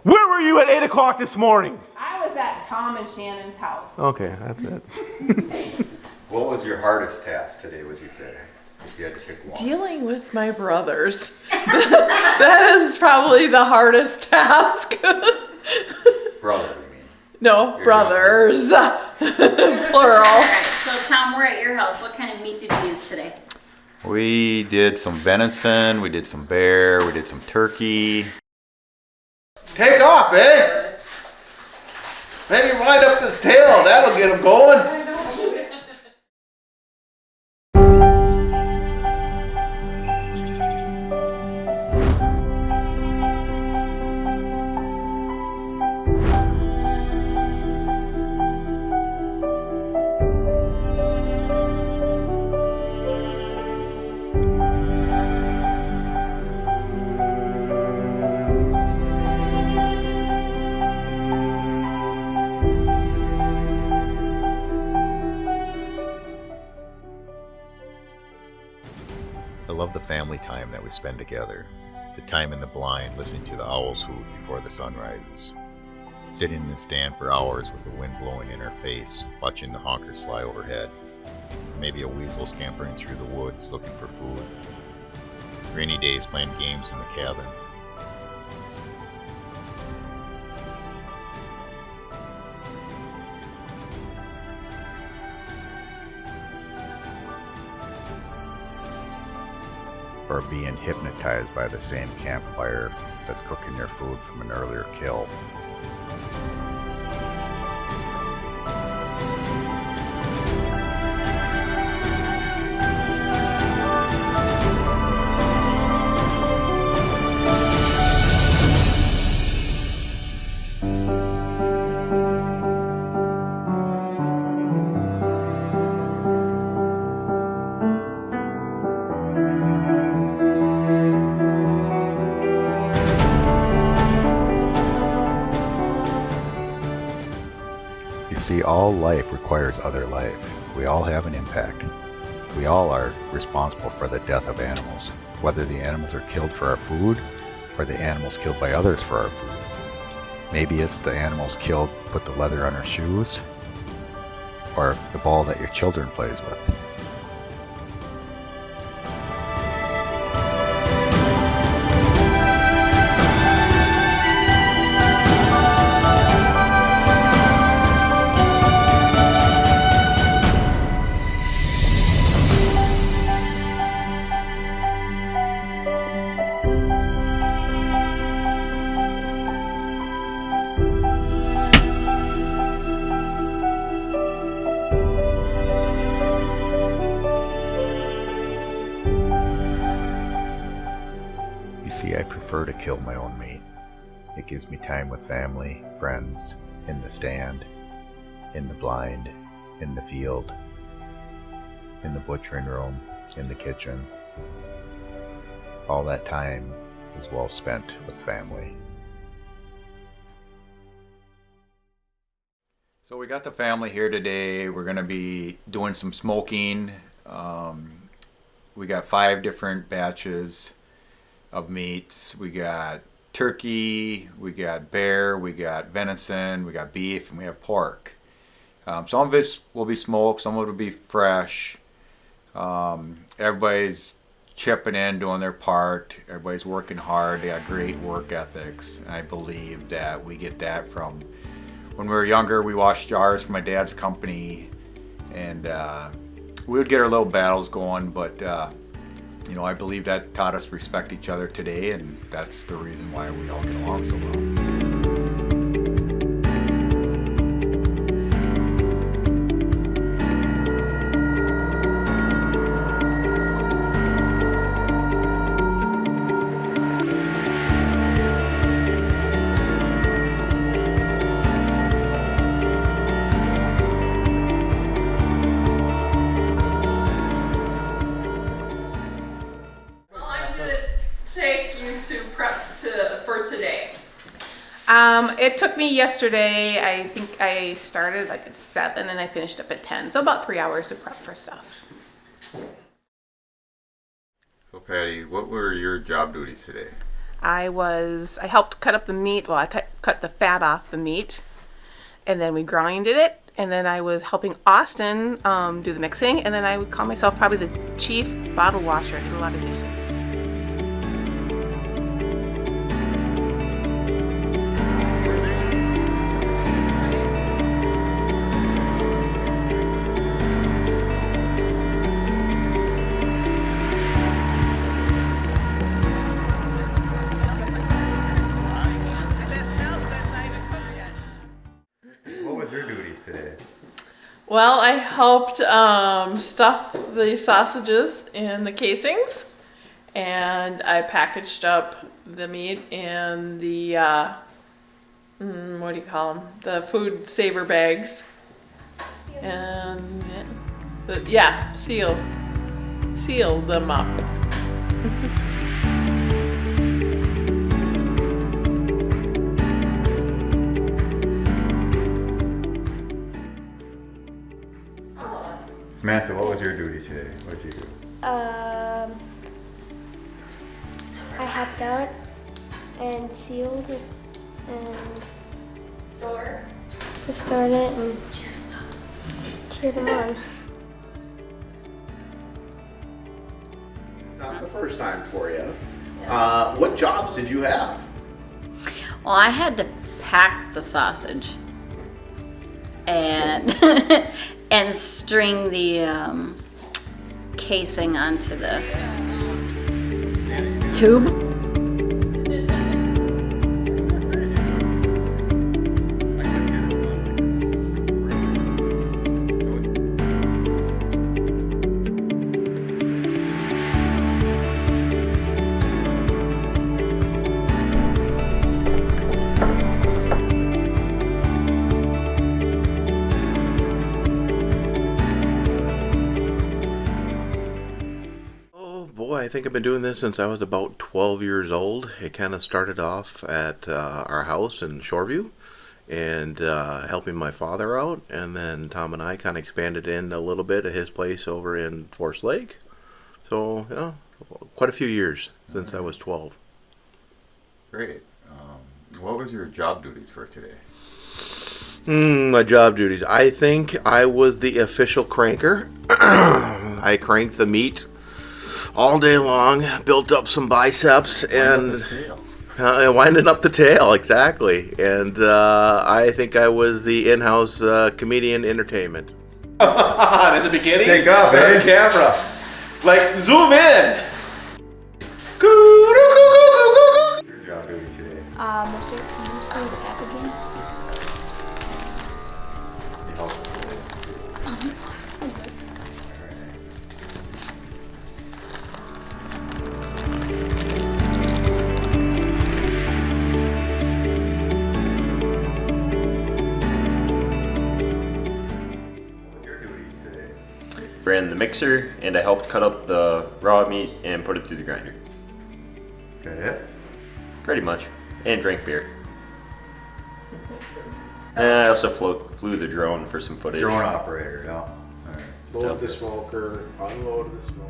Where were you at 8 o'clock this morning? I was at Tom and Shannon's house. Okay, that's it. What was your hardest task today, would you say? If you had to pick one. Dealing with my brothers. That is probably the hardest task. Brother, you mean? No, Your brothers. Plural. Alright, so Tom, we're at your house. What kind of meat did you use today? We did some venison, we did some bear, we did some turkey. Take off, eh? Maybe wind up his tail. That'll get him going. I love the family time that we spend together, the time in the blind listening to the owls hoot before the sun rises, sitting in the stand for hours with the wind blowing in our face, watching the honkers fly overhead, maybe a weasel scampering through the woods looking for food, rainy days playing games in the cabin. Or being hypnotized by the same campfire that's cooking their food from an earlier kill. You see, all life requires other life. We all have an impact. We all are responsible for the death of animals, whether the animals are killed for our food or the animals killed by others for our food. Maybe it's the animals killed put the leather on our shoes, or the ball that your children plays with. You see, I prefer to kill my own meat. It gives me time with family, friends, in the stand, in the blind, in the field, in the butchering room, in the kitchen. All that time is well spent with family. So we got the family here today. We're gonna be doing some smoking. We got 5 different batches of meats. We got turkey, we got bear, we got venison, we got beef, and we have pork. Some of it will be smoked, some of it will be fresh. Everybody's chipping in, doing their part. Everybody's working hard. They got great work ethics. And I believe that we get that from when we were younger. We washed jars for my dad's company, and we would get our little battles going, but you know, I believe that taught us to respect each other today, and that's the reason why we all get along so well. It took me yesterday. I think I started like at 7 and I finished up at 10. So about 3 hours to prep for stuff. So Patty, what were your job duties today? I helped cut up the meat. Well, I cut the fat off the meat, and then we grinded it. And then I was helping Austin do the mixing, and then I would call myself probably the chief bottle washer. I did a lot of dishes. What was your duties today? Well, I helped stuff the sausages in the casings, and I packaged up the meat in the what do you call them? The food saver bags, and sealed them up. Samantha, what was your duty today? What did you do? I helped out and sealed and stored it and cheered them on. Not the first time for you. What jobs did you have? Well, I had to pack the sausage and and string the casing onto the tube. I think I've been doing this since I was about 12 years old. It kind of started off at our house in Shoreview and helping my father out, and then Tom and I kind of expanded in a little bit at his place over in Forest Lake. So, yeah, quite a few years since I was 12. Great. What was your job duties for today? My job duties. I think I was the official cranker. I cranked the meat all day long, built up some biceps, and winding up the tail, exactly. And I think I was the in-house comedian entertainment. In the beginning, Take off, eh? camera, like zoom in. Your job duty today. Mostly the packaging. You helped today. Ran the mixer, and I helped cut up the raw meat and put it through the grinder. Got it? Pretty much. And drank beer. And I also flew the drone for some footage. Drone operator, yeah. All right. Load the smoker, unload the smoke.